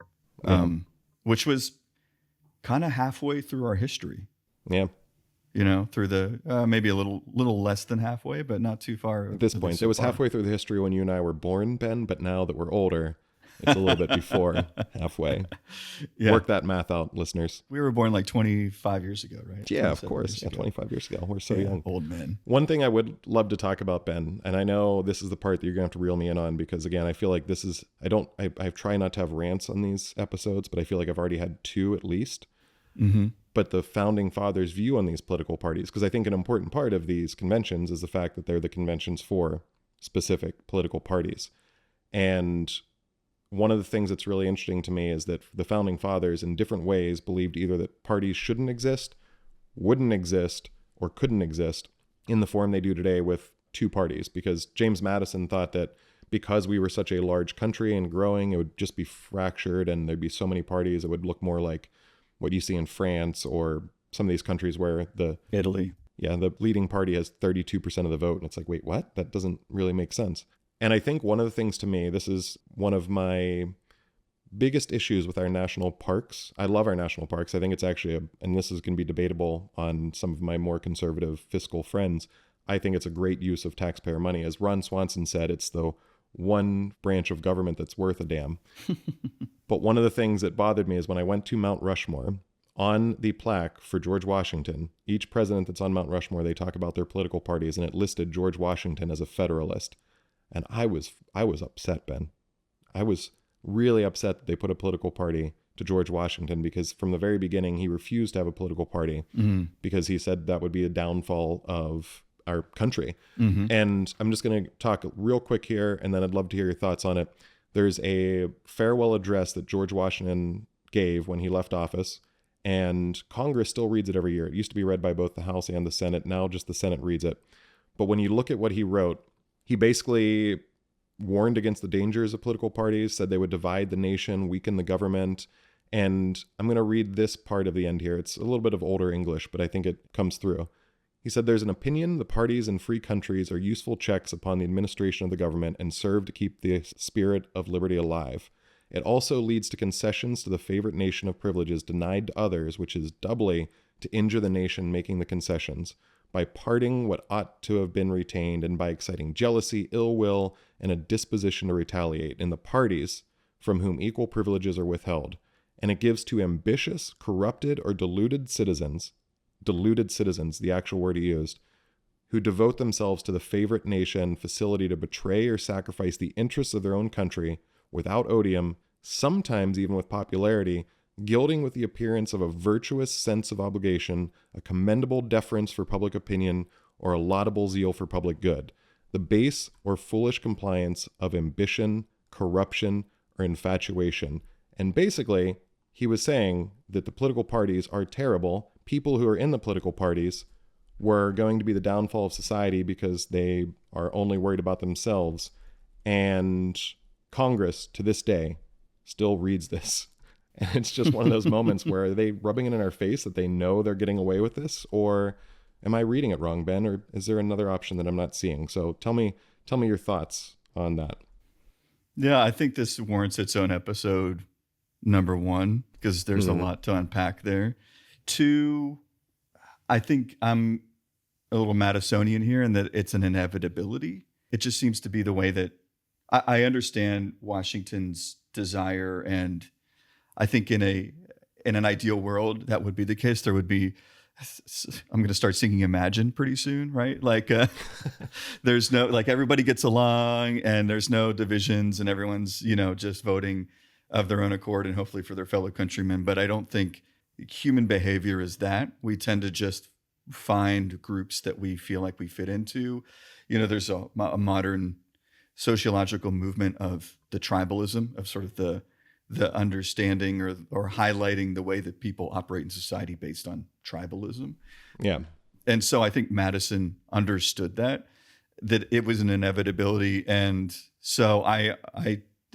which was kind of halfway through our history. Yeah. Through the maybe a little less than halfway, but not too far. At this point, it was halfway through the history when you and I were born, Ben, but now that we're older, it's a little bit before halfway. Yeah. Work that math out, listeners. We were born like 25 years ago, right? Yeah, of course. Yeah, 25 years ago. We're so young. Old men. One thing I would love to talk about, Ben, and I know this is the part that you're going to have to reel me in on because, again, I feel like this is, I try not to have rants on these episodes, but I feel like I've already had two at least. But the founding fathers' view on these political parties, because I think an important part of these conventions is the fact that they're the conventions for specific political parties. And one of the things that's really interesting to me is that the founding fathers in different ways believed either that parties shouldn't exist, wouldn't exist, or couldn't exist in the form they do today with two parties. Because James Madison thought that because we were such a large country and growing, it would just be fractured and there'd be so many parties, it would look more like what you see in France or some of these countries where Italy. Yeah, the leading party has 32% of the vote. And it's like, wait, what? That doesn't really make sense. And I think one of the things to me, this is one of my biggest issues with our national parks. I love our national parks. I think it's actually, and this is going to be debatable on some of my more conservative fiscal friends, I think it's a great use of taxpayer money. As Ron Swanson said, it's the one branch of government that's worth a damn. But one of the things that bothered me is when I went to Mount Rushmore, on the plaque for George Washington, each president that's on Mount Rushmore, they talk about their political parties, and it listed George Washington as a Federalist. And I was upset, Ben. I was really upset that they put a political party to George Washington because from the very beginning, he refused to have a political party because he said that would be a downfall of our country. And I'm just going to talk real quick here, and then I'd love to hear your thoughts on it. There's a farewell address that George Washington gave when he left office, and Congress still reads it every year. It used to be read by both the House and the Senate. Now just the Senate reads it. But when you look at what he wrote, he basically warned against the dangers of political parties, said they would divide the nation, weaken the government. And I'm going to read this part of the end here. It's a little bit of older English, but I think it comes through. He said, "There's an opinion the parties in free countries are useful checks upon the administration of the government and serve to keep the spirit of liberty alive. It also leads to concessions to the favorite nation of privileges denied to others, which is doubly to injure the nation making the concessions, by parting what ought to have been retained and by exciting jealousy, ill will, and a disposition to retaliate in the parties from whom equal privileges are withheld. And it gives to ambitious, corrupted, or deluded citizens, the actual word he used, who devote themselves to the favorite nation, facility to betray or sacrifice the interests of their own country without odium, sometimes even with popularity, gilding with the appearance of a virtuous sense of obligation, a commendable deference for public opinion, or a laudable zeal for public good, the base or foolish compliance of ambition, corruption, or infatuation." And basically, he was saying that the political parties are terrible. People who are in the political parties were going to be the downfall of society because they are only worried about themselves. And Congress, to this day, still reads this. And it's just one of those moments where are they rubbing it in our face that they know they're getting away with this? Or am I reading it wrong, Ben? Or is there another option that I'm not seeing? So tell me your thoughts on that. Yeah, I think this warrants its own episode, number one, because there's a lot to unpack there. Two, I think I'm a little Madisonian here in that it's an inevitability. It just seems to be the way that I understand Washington's desire, and I think in an ideal world that would be the case. There would be I'm going to start singing Imagine pretty soon, right? Like there's no, like everybody gets along and there's no divisions and everyone's, just voting of their own accord and hopefully for their fellow countrymen. But I don't think human behavior is that. We tend to just find groups that we feel like we fit into. There's a modern sociological movement of the tribalism, of sort of the understanding or highlighting the way that people operate in society based on tribalism. Yeah. And so I think Madison understood that it was an inevitability. And so I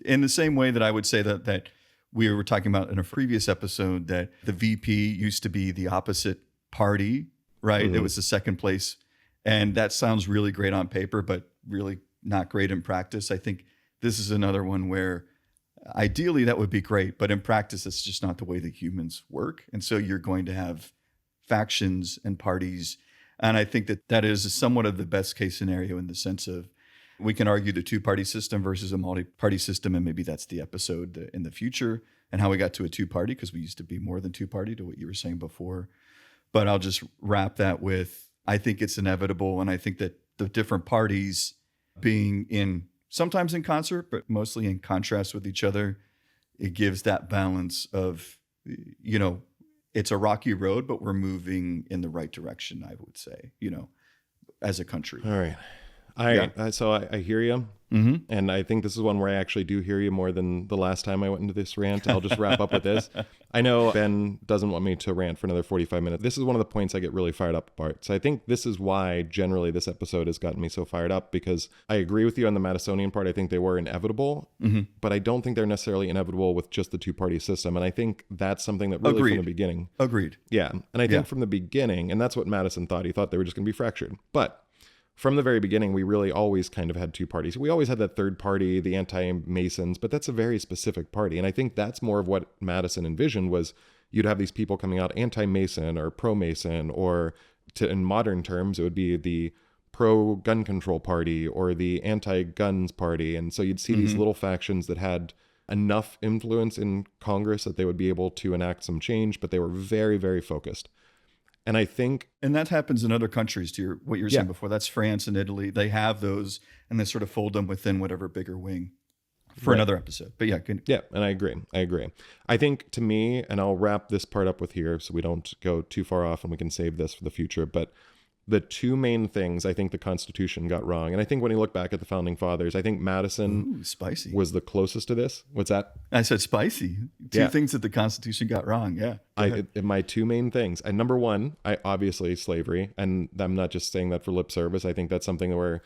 in the same way that I would say that we were talking about in a previous episode, that the VP used to be the opposite party, right? Mm-hmm. It was the second place. And that sounds really great on paper, but really not great in practice. I think this is another one where ideally that would be great, but in practice, it's just not the way that humans work. And so you're going to have factions and parties. And I think that is somewhat of the best case scenario, in the sense of, we can argue the two-party system versus a multi-party system. And maybe that's the episode in the future, and how we got to a two-party, because we used to be more than two-party, to what you were saying before. But I'll just wrap that with, I think it's inevitable. And I think that the different parties being sometimes in concert, but mostly in contrast with each other, it gives that balance of, it's a rocky road, but we're moving in the right direction, I would say, as a country. All right. So I hear you. Mm-hmm. And I think this is one where I actually do hear you more than the last time I went into this rant. I'll just wrap up with this. I know Ben doesn't want me to rant for another 45 minutes. This is one of the points I get really fired up about. So I think this is why generally this episode has gotten me so fired up, because I agree with you on the Madisonian part. I think they were inevitable, but I don't think they're necessarily inevitable with just the two-party system. And I think that's something that really from the beginning. Agreed. Yeah. And I think from the beginning, and that's what Madison thought. He thought they were just going to be fractured. But from the very beginning, we really always kind of had two parties. We always had that third party, the anti-Masons, but that's a very specific party. And I think that's more of what Madison envisioned, was you'd have these people coming out anti-Mason or pro-Mason, or in modern terms, it would be the pro-gun control party or the anti-guns party. And so you'd see these little factions that had enough influence in Congress that they would be able to enact some change, but they were very, very focused. And I think... And that happens in other countries, to what you were saying before. That's France and Italy. They have those, and they sort of fold them within whatever bigger wing for another episode. But yeah, and I agree. I think, to me, and I'll wrap this part up with here so we don't go too far off and we can save this for the future, but the two main things I think the Constitution got wrong, and I think when you look back at the Founding Fathers, I think Madison spicy. was the closest to this. What's that? I said spicy. Two things that the Constitution got wrong. Yeah. My two main things. And number one, obviously slavery, and I'm not just saying that for lip service. I think that's something where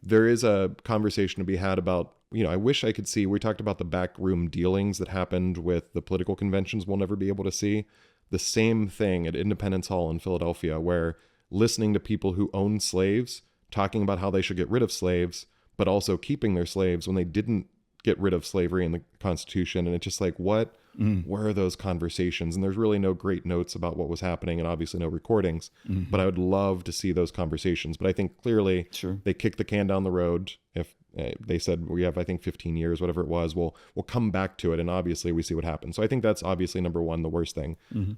there is a conversation to be had about, I wish I could see, we talked about the backroom dealings that happened with the political conventions we'll never be able to see. The same thing at Independence Hall in Philadelphia, where listening to people who owned slaves talking about how they should get rid of slaves, but also keeping their slaves when they didn't get rid of slavery in the Constitution. And it's just like, where are those conversations? And there's really no great notes about what was happening, and obviously no recordings, but I would love to see those conversations. But I think clearly they kicked the can down the road. If they said we have, I think 15 years, whatever it was, we'll come back to it. And obviously we see what happens. So I think that's obviously number one, the worst thing.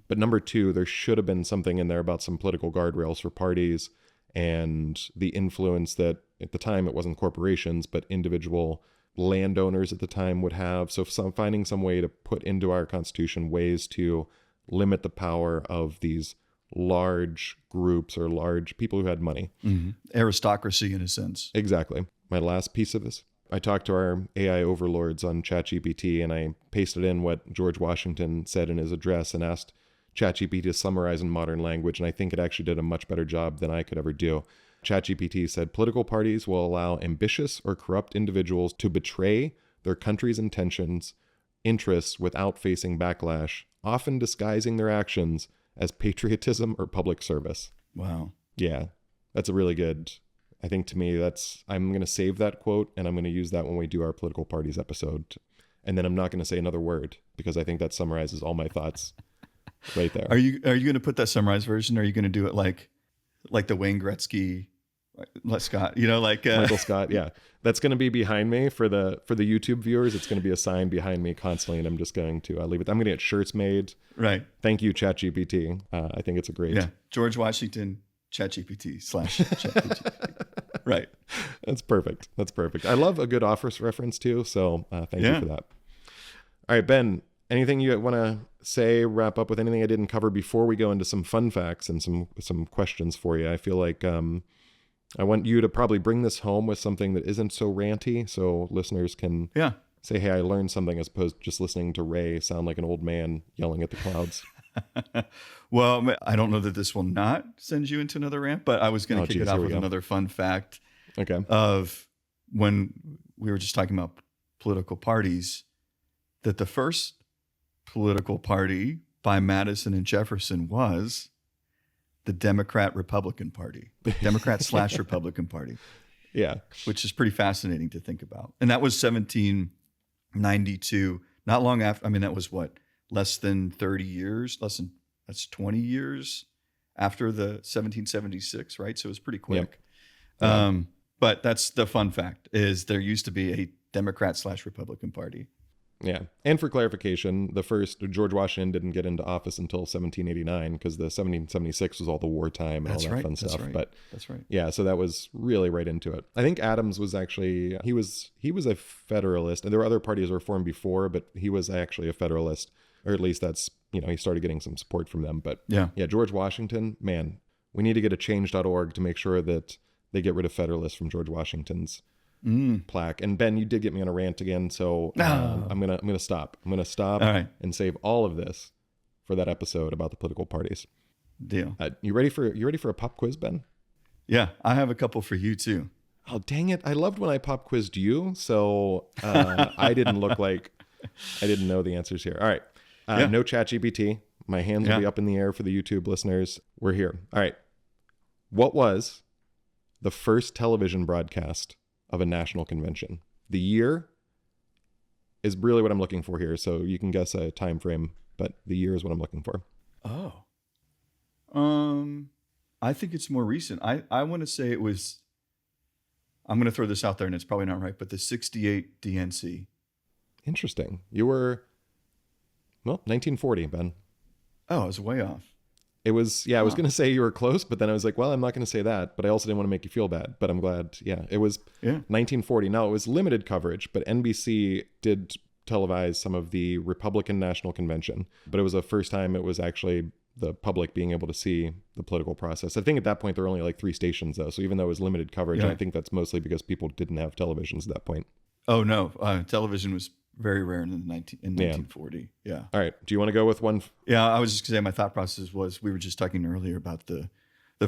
But number two, there should have been something in there about some political guardrails for parties and the influence that at the time it wasn't corporations, but individual landowners at the time would have. So finding some way to put into our Constitution ways to limit the power of these large groups or large people who had money. Aristocracy, in a sense. Exactly. My last piece of this, I talked to our AI overlords on ChatGPT, and I pasted in what George Washington said in his address and asked ChatGPT to summarize in modern language, and I think it actually did a much better job than I could ever do. ChatGPT said, political parties will allow ambitious or corrupt individuals to betray their country's interests without facing backlash, often disguising their actions as patriotism or public service. Wow. Yeah, that's a really good... I think to me, I'm going to save that quote, and I'm going to use that when we do our political parties episode. And then I'm not going to say another word, because I think that summarizes all my thoughts right there. Are you going to put that summarized version, or are you going to do it like the Wayne Gretzky let Scott, you know, like Michael Scott. Yeah. That's going to be behind me for the YouTube viewers. It's going to be a sign behind me constantly. And I'm just going to leave it. I'm going to get shirts made. right. Thank you, ChatGPT. I think it's a great. Yeah. George Washington, ChatGPT / ChatGPT. Right. That's perfect. That's perfect. I love a good Office reference too. So thank you for that. All right, Ben, anything you want to say, wrap up with anything I didn't cover before we go into some fun facts and some questions for you? I feel like I want you to probably bring this home with something that isn't so ranty, so listeners can say, hey, I learned something, as opposed to just listening to Ray sound like an old man yelling at the clouds. Well, I don't know that this will not send you into another rant, but I was going to kick it off with another fun fact of when we were just talking about political parties, that the first political party by Madison and Jefferson was the Democrat-Republican Party, Democrat / Republican Party. Yeah. Which is pretty fascinating to think about. And that was 1792, not long after. I mean, that was what, less than 30 years, that's 20 years after the 1776, right? So it was pretty quick. Yep. But that's the fun fact, is there used to be a Democrat / Republican Party. Yeah. And for clarification, the first George Washington didn't get into office until 1789, because the 1776 was all the wartime and all that fun stuff. But that's right. Yeah, so that was really right into it. I think Adams was actually, he was a Federalist, and there were other parties that were formed before, but he was actually a Federalist, or at least that's, he started getting some support from them. But yeah, George Washington, man, we need to get a change.org to make sure that they get rid of Federalists from George Washington's plaque. And Ben, you did get me on a rant again, so I'm gonna stop. I'm gonna stop and save all of this for that episode about the political parties. Deal. You ready for a pop quiz, Ben? Yeah, I have a couple for you too. Oh, dang it! I loved when I pop quizzed you, so I didn't look like I didn't know the answers here. All right, no ChatGPT. My hands will be up in the air for the YouTube listeners. We're here. All right. What was the first television broadcast of a national convention? The year is really what I'm looking for here, so you can guess a time frame, but the year is what I'm looking for. Oh. I think it's more recent. I want to say it was, I'm going to throw this out there and it's probably not right, but the 68 DNC. Interesting. You were, 1940, Ben. Oh, I was way off. It was, I was going to say you were close, but then I was like, well, I'm not going to say that, but I also didn't want to make you feel bad, but I'm glad. Yeah, it was 1940. Now, it was limited coverage, but NBC did televise some of the Republican National Convention, but it was the first time it was actually the public being able to see the political process. I think at that point, there were only like 3 stations though. So even though it was limited coverage, I think that's mostly because people didn't have televisions at that point. Oh no, television was very rare in 1940. Yeah. All right. Do you want to go with one? Yeah, I was just going to say my thought process was, we were just talking earlier about the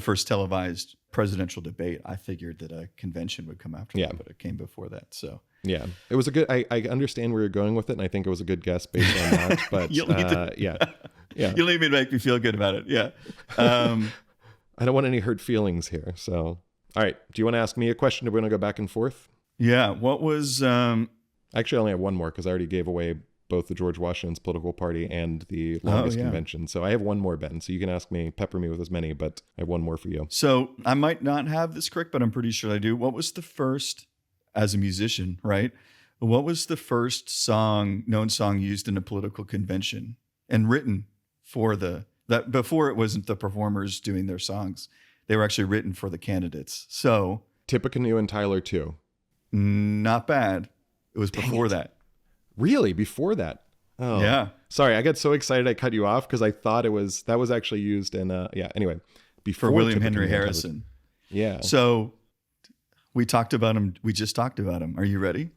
first televised presidential debate. I figured that a convention would come after that, but it came before that. So yeah, it was a good, I understand where you're going with it, and I think it was a good guess based on that. But yeah. You don't even make me feel good about it. Yeah. I don't want any hurt feelings here. So, all right. Do you want to ask me a question? Or we want to go back and forth? Yeah. What was, actually, I only have one more, because I already gave away both the George Washington's political party and the longest convention. So I have one more, Ben. So you can ask me, pepper me with as many, but I have one more for you. So I might not have this correct, but I'm pretty sure I do. What was the first, as a musician, right? What was the first known song used in a political convention and written for that before it wasn't the performers doing their songs? They were actually written for the candidates. So Tippecanoe and Tyler too. Not bad. It was before that. Really? Before that? Oh, yeah. Sorry, I got so excited I cut you off, because I thought that was actually used in anyway, before for William Henry Harrison. Yeah. So we talked about him. We just talked about him. Are you ready?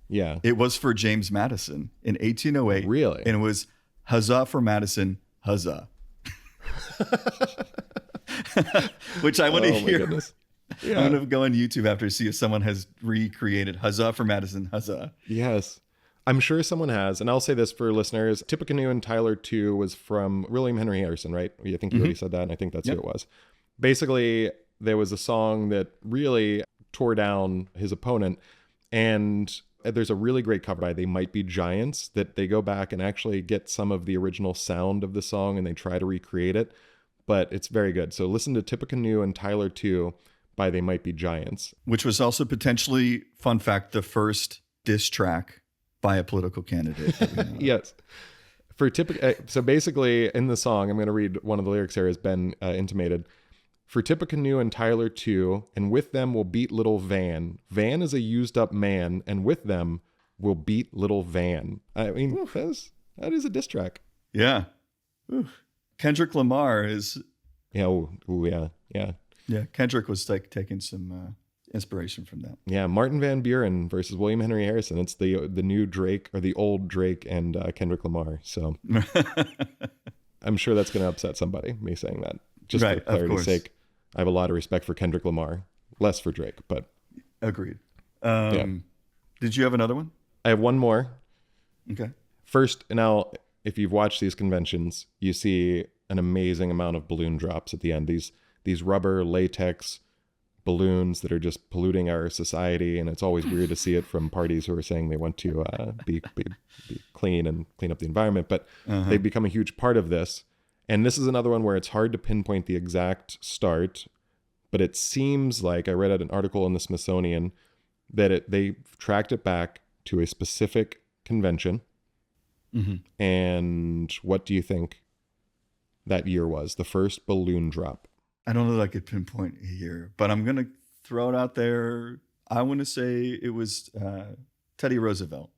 Yeah. It was for James Madison in 1808. Really? And it was "Huzzah for Madison, Huzzah." Which I want to hear. Yeah. I'm going to go on YouTube after to see if someone has recreated "Huzzah for Madison, Huzzah." Yes. I'm sure someone has. And I'll say this for listeners. Tippecanoe and Tyler 2 was from William Henry Harrison, right? I think you already said that, and I think that's who it was. Basically, there was a song that really tore down his opponent, and there's a really great cover by They Might Be Giants that they go back and actually get some of the original sound of the song and they try to recreate it, but it's very good. So listen to Tippecanoe and Tyler 2 by They Might Be Giants. Which was also potentially, fun fact, the first diss track by a political candidate that we know of. Yes. So basically, in the song, I'm going to read one of the lyrics here, as Ben intimated. For Tippecanoe and Tyler too, and with them we'll beat little Van. Van is a used up man, and with them we'll beat little Van. I mean, that is a diss track. Yeah. Ooh. Kendrick Lamar is... Yeah, yeah. Yeah, Kendrick was like taking some inspiration from that. Yeah, Martin Van Buren versus William Henry Harrison. It's the new Drake, or the old Drake and Kendrick Lamar. So I'm sure that's going to upset somebody, me saying that. Just right, for clarity's sake, I have a lot of respect for Kendrick Lamar, less for Drake, but... Agreed. Yeah. Did you have another one? I have one more. Okay. First, now, if you've watched these conventions, you see an amazing amount of balloon drops at the end. These rubber latex balloons that are just polluting our society, and it's always weird to see it from parties who are saying they want to be clean and clean up the environment, but they've become a huge part of this. And this is another one where it's hard to pinpoint the exact start, but it seems like, I read an article in the Smithsonian that they tracked it back to a specific convention. Mm-hmm. And what do you think that year was? The first balloon drop. I don't know that I could pinpoint a year, but I'm going to throw it out there. I want to say it was Teddy Roosevelt,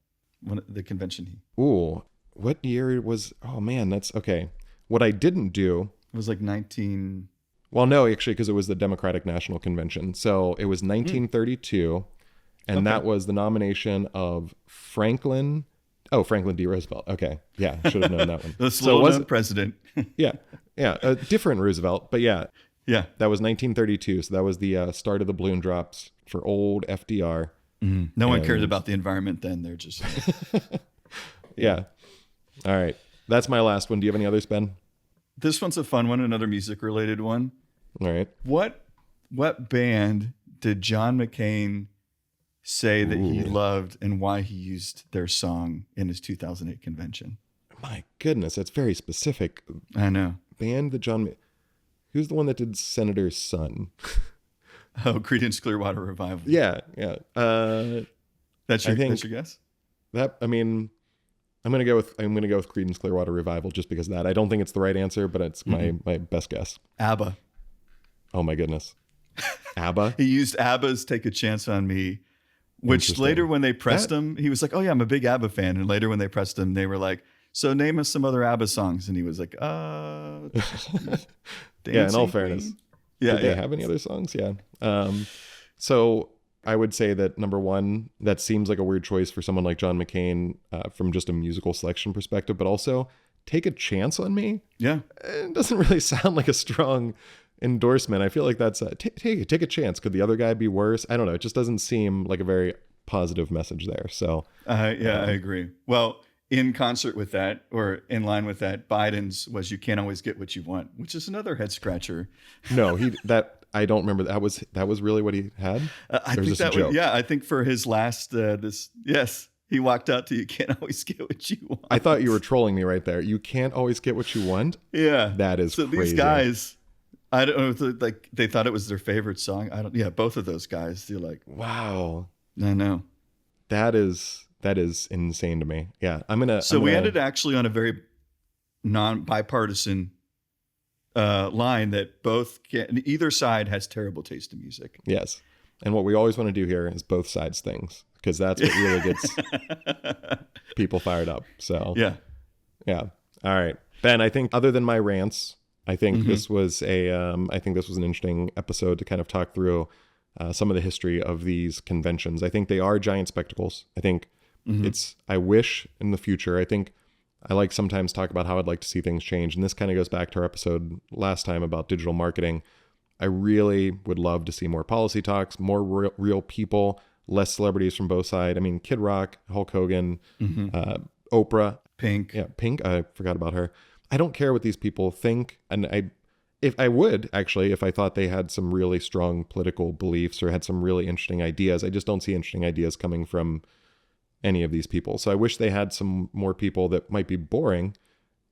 the convention. Ooh, what year it was? Oh man, that's okay. What I didn't do... It was like 19... Well, no, actually, because it was the Democratic National Convention. So it was 1932, and that was the nomination of Franklin D. Roosevelt. Okay, yeah, should have known that one. The slow-known president. yeah, a different Roosevelt, but yeah. Yeah. That was 1932, so that was the start of the balloon drops for old FDR. Mm-hmm. No one cares about the environment then. They're just... Yeah. All right. That's my last one. Do you have any others, Ben? This one's a fun one, another music-related one. All right. What band did John McCain say that he loved, and why he used their song in his 2008 convention? My goodness, that's very specific. I know. Band that who's the one that did Senator's Son? Oh, Creedence Clearwater Revival. Yeah. That's your guess? I'm gonna go with Creedence Clearwater Revival just because of that. I don't think it's the right answer, but it's my best guess. ABBA. Oh my goodness. ABBA? He used ABBA's Take a Chance on Me, which later when they pressed him, he was like, oh yeah, I'm a big ABBA fan. And later when they pressed him, they were like, so name us some other ABBA songs. And he was like, yeah, in all fairness. Yeah, Did they have any other songs? Yeah. So I would say that number one, that seems like a weird choice for someone like John McCain from just a musical selection perspective, but also Take a Chance on Me. Yeah. It doesn't really sound like a strong endorsement. I feel like that's take a chance. Could the other guy be worse? I don't know. It just doesn't seem like a very positive message there. So I agree. Well, in concert with that, or in line with that, Biden's was "You Can't Always Get What You Want," which is another head scratcher. No, I don't remember that was really what he had. I think that was, I think for his last he walked out to "You Can't Always Get What You Want." I thought you were trolling me right there. You can't always get what you want. Yeah, that is so crazy. These guys, I don't know if they thought it was their favorite song. Both of those guys. They're like, wow. I know. That is insane to me. Yeah, we ended actually on a very bipartisan line that either side has terrible taste in music. Yes, and what we always want to do here is both sides things, because that's what really gets people fired up. So yeah. All right, Ben. I think other than my rants, I think this was an interesting episode to kind of talk through some of the history of these conventions. I think they are giant spectacles. I think I wish in the future, I like sometimes talk about how I'd like to see things change. And this kind of goes back to our episode last time about digital marketing. I really would love to see more policy talks, more real people, less celebrities from both sides. I mean, Kid Rock, Hulk Hogan, Oprah. Pink. Yeah, Pink. I forgot about her. I don't care what these people think. And if I thought they had some really strong political beliefs or had some really interesting ideas, I just don't see interesting ideas coming from any of these people. So I wish they had some more people that might be boring.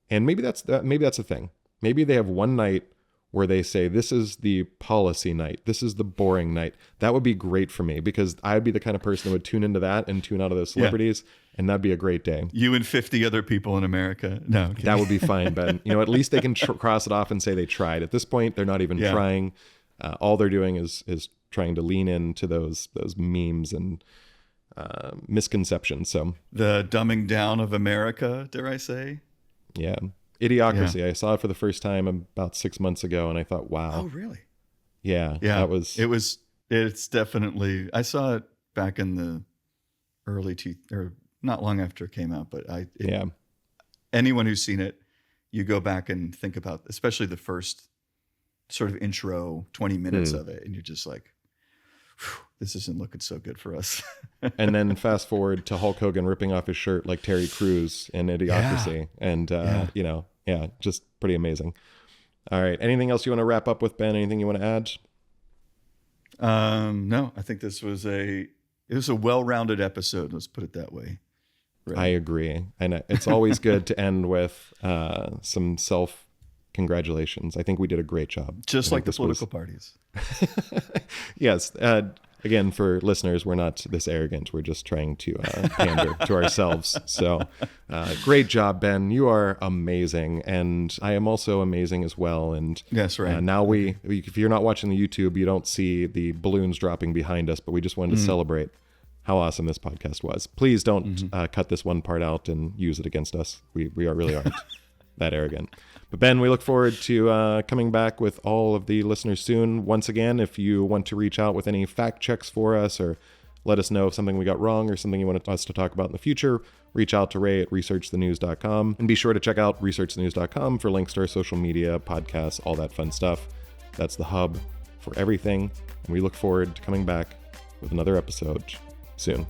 And maybe that's the thing. Maybe they have one night where they say, this is the policy night, this is the boring night. That would be great for me, because I'd be the kind of person that would tune into that and tune out of those celebrities, and that'd be a great day. You and 50 other people in America. No, okay. That would be fine, Ben. At least they can cross it off and say they tried. At this point, they're not even trying. All they're doing is trying to lean into those memes and misconceptions. So the dumbing down of America, dare I say? Yeah. Idiocracy. I saw it for the first time about 6 months ago, and I thought, wow. Oh, really? Yeah. Yeah. It's definitely, I saw it back in the or not long after it came out, but anyone who's seen it, you go back and think about, especially the first sort of intro 20 minutes of it, and you're just like, this isn't looking so good for us. And then fast forward to Hulk Hogan ripping off his shirt like Terry Crews in Idiocracy. And, just pretty amazing. All right. Anything else you want to wrap up with, Ben? Anything you want to add? No, I think it was a well-rounded episode. Let's put it that way. Right. I agree. And it's always good to end with some self-congratulations. I think we did a great job. Just like the political parties. Yes. Again, for listeners, we're not this arrogant. We're just trying to pander to ourselves. So great job, Ben. You are amazing. And I am also amazing as well. And that's right. Now if you're not watching the YouTube, you don't see the balloons dropping behind us, but we just wanted to celebrate how awesome this podcast was. Please don't cut this one part out and use it against us. We really aren't that arrogant. But Ben, we look forward to coming back with all of the listeners soon. Once again, if you want to reach out with any fact checks for us, or let us know if something we got wrong or something you want us to talk about in the future, reach out to Ray at researchthenews.com. And be sure to check out researchthenews.com for links to our social media, podcasts, all that fun stuff. That's the hub for everything. And we look forward to coming back with another episode soon.